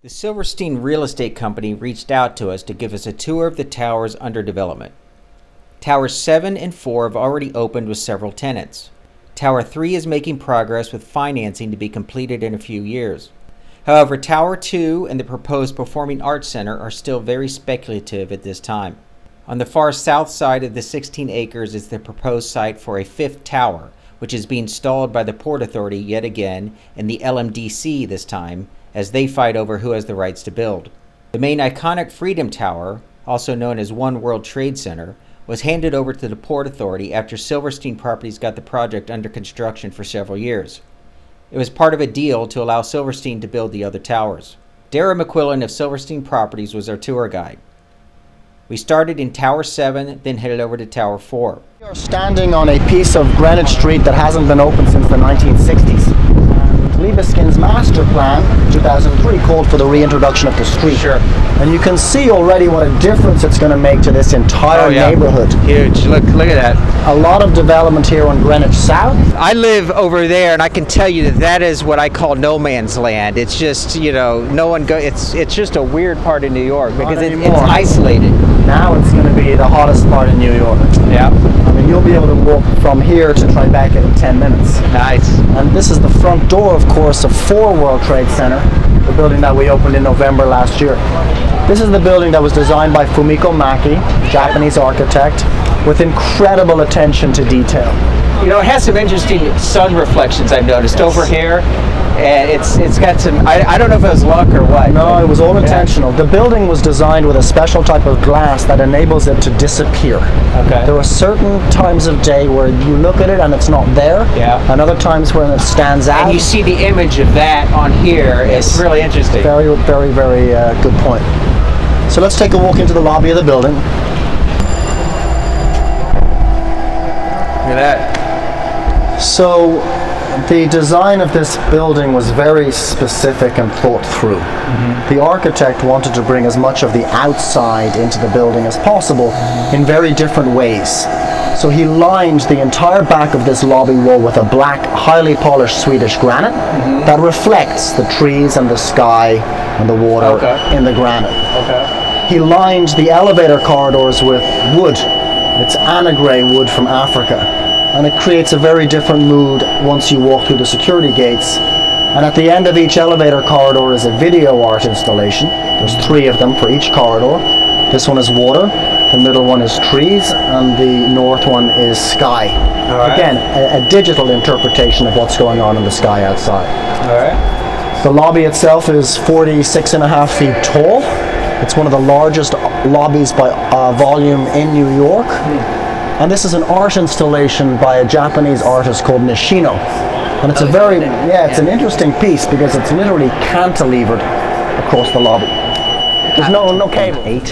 The Silverstein Real Estate Company reached out to us to give us a tour of the towers under development. Towers 7 and 4 have already opened with several tenants. Tower 3 is making progress with financing to be completed in a few years. However, Tower 2 and the proposed Performing Arts Center are still very speculative at this time. On the far south side of the 16 acres is the proposed site for a fifth tower, which is being stalled by the Port Authority yet again and the LMDC this time, as they fight over who has the rights to build. The main iconic Freedom Tower, also known as One World Trade Center, was handed over to the Port Authority after Silverstein Properties got the project under construction for several years. It was part of a deal to allow Silverstein to build the other towers. Dara McQuillan of Silverstein Properties was our tour guide. We started in Tower 7, then headed over to Tower 4. We are standing on a piece of Greenwich Street that hasn't been open since the 1960s. Liebeskin's master plan, 2003, called for the reintroduction of the street. Sure. And you can see already what a difference it's going to make to this entire neighborhood. Huge. Look at that. A lot of development here on Greenwich South. I live over there, and I can tell you that that is what I call no man's land. It's just, no one go. It's just a weird part of New York because it's isolated. Now it's going to be the hottest part in New York. Yeah. I mean, you'll be able to walk from here to Tribeca in 10 minutes. Nice. And this is the front door, of course, of 4 World Trade Center, the building that we opened in November last year. This is the building that was designed by Fumiko Maki, Japanese architect, with incredible attention to detail. It has some interesting sun reflections I've noticed over here. And it's got some, I don't know if it was luck or what. No, it was all intentional. The building was designed with a special type of glass that enables it to disappear. Okay. There are certain times of day where you look at it and it's not there. Yeah. And other times when it stands out. And you see the image of that on here. Yes. It's really interesting. Very, very, very good point. So let's take a walk into the lobby of the building. Look at that. So the design of this building was very specific and thought through. Mm-hmm. The architect wanted to bring as much of the outside into the building as possible in very different ways. So he lined the entire back of this lobby wall with a black, highly polished Swedish granite that reflects the trees and the sky and the water in the granite. Okay. He lined the elevator corridors with wood. It's anagray wood from Africa. And it creates a very different mood once you walk through the security gates. And at the end of each elevator corridor is a video art installation. There's 3 of them for each corridor. This one is water, the middle one is trees, and the north one is sky. Again, a digital interpretation of what's going on in the sky outside. The lobby itself is 46.5 feet tall. It's one of the largest lobbies by volume in New York. And this is an art installation by a Japanese artist called Nishino. And it's it's an interesting piece because it's literally cantilevered across the lobby. There's no cable. 8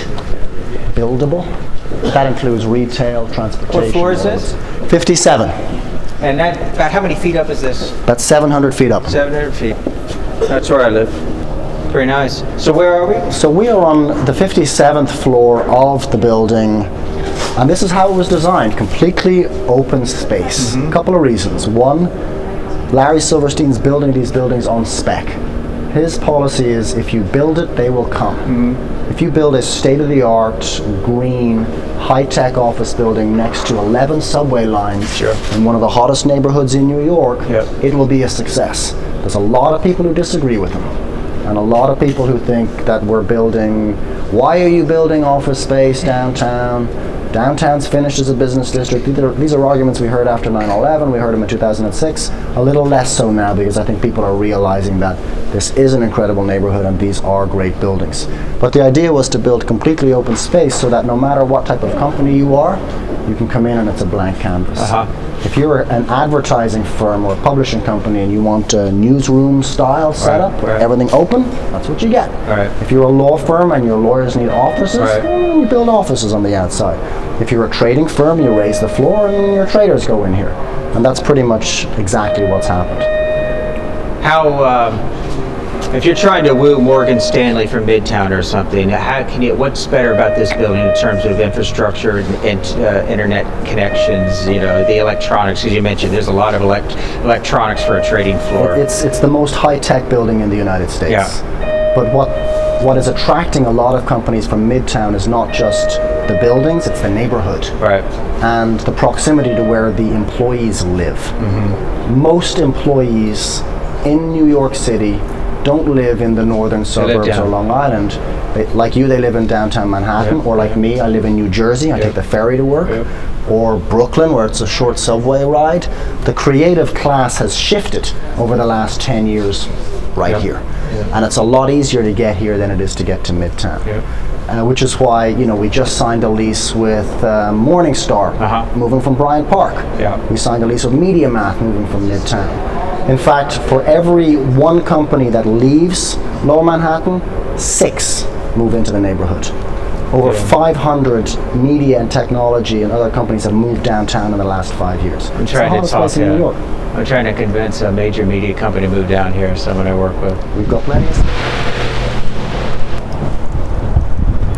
buildable. That includes retail, transportation. What floor is this? 57. And that, about how many feet up is this? That's 700 feet up. 700 feet. That's where I live. Very nice. So where are we? So we are on the 57th floor of the building. And this is how it was designed, completely open space. A couple of reasons. One, Larry Silverstein's building these buildings on spec. His policy is if you build it, they will come. If you build a state-of-the-art, green, high-tech office building next to 11 subway lines in one of the hottest neighborhoods in New York, it will be a success. There's a lot of people who disagree with him. And a lot of people who think that we're building, why are you building office space downtown? Downtown's finished as a business district. These are arguments we heard after 9/11. We heard them in 2006. A little less so now because I think people are realizing that this is an incredible neighborhood and these are great buildings. But the idea was to build completely open space so that no matter what type of company you are, you can come in and it's a blank canvas. If you're an advertising firm or a publishing company and you want a newsroom style setup, everything open, that's what you get. If you're a law firm and your lawyers need offices, you build offices on the outside. If you're a trading firm, you raise the floor and your traders go in here. And that's pretty much exactly what's happened. If you're trying to woo Morgan Stanley from Midtown or something, what's better about this building in terms of infrastructure and internet connections, the electronics, as you mentioned, there's a lot of electronics for a trading floor. It's the most high-tech building in the United States. But what is attracting a lot of companies from Midtown is not just the buildings, it's the neighborhood. Right. And the proximity to where the employees live. Most employees in New York City don't live in the northern suburbs or Long Island. Like you, they live in downtown Manhattan, or like me, I live in New Jersey, I take the ferry to work, or Brooklyn, where it's a short subway ride. The creative class has shifted over the last 10 years here. And it's a lot easier to get here than it is to get to Midtown. Which is why, you know, we just signed a lease with Morningstar, moving from Bryant Park. We signed a lease with MediaMath, moving from Midtown. In fact, for every one company that leaves Lower Manhattan, 6 move into the neighborhood. Over 500 media and technology and other companies have moved downtown in the last 5 years. I'm trying to convince a major media company to move down here, someone I work with. We've got plenty of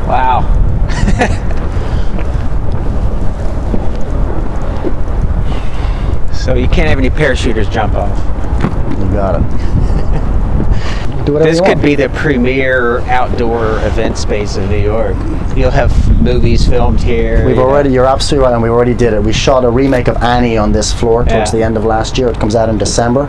Wow. So you can't have any parachuters jump off. You got it. Do whatever This you could want. be the premier outdoor event space of New York. You'll have movies filmed here. You're absolutely right, and we already did it. We shot a remake of Annie on this floor towards the end of last year. It comes out in December.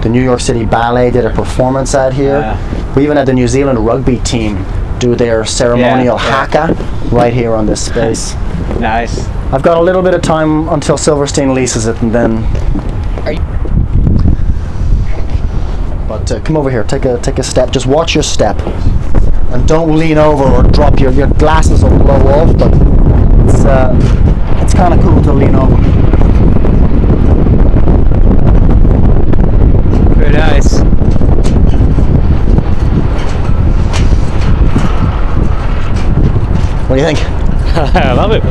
The New York City Ballet did a performance out here. We even had the New Zealand rugby team do their ceremonial haka right here on this space. Nice. I've got a little bit of time until Silverstein leases it, and then. But come over here, take a step. Just watch your step, and don't lean over or drop your glasses will blow off. But it's kind of cool to lean over. Very nice. What do you think? I love it.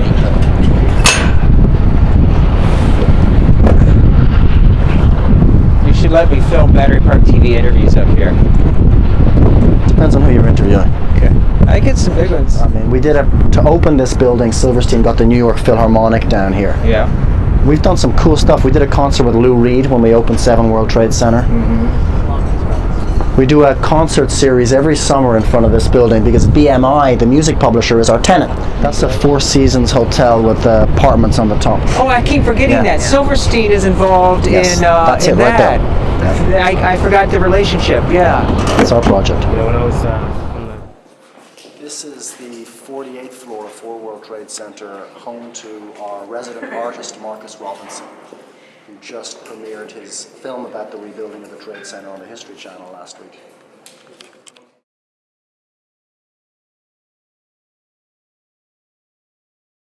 You should let me film BatteryPark.TV interviews up here. Depends on who you're interviewing. Okay. I get some big ones. I mean, we did to open this building. Silverstein got the New York Philharmonic down here. Yeah. We've done some cool stuff. We did a concert with Lou Reed when we opened 7 World Trade Center. We do a concert series every summer in front of this building because BMI, the music publisher, is our tenant. That's a 4 Seasons hotel with apartments on the top. Oh, I keep forgetting that. Silverstein is involved in that's in it that. right there. I forgot the relationship. Yeah. That's our project. You know, when I was This is the 48th floor of 4 World Trade Center, home to our resident artist, Marcus Robinson, who just premiered his film about the rebuilding of the Trade Center on the History Channel last week.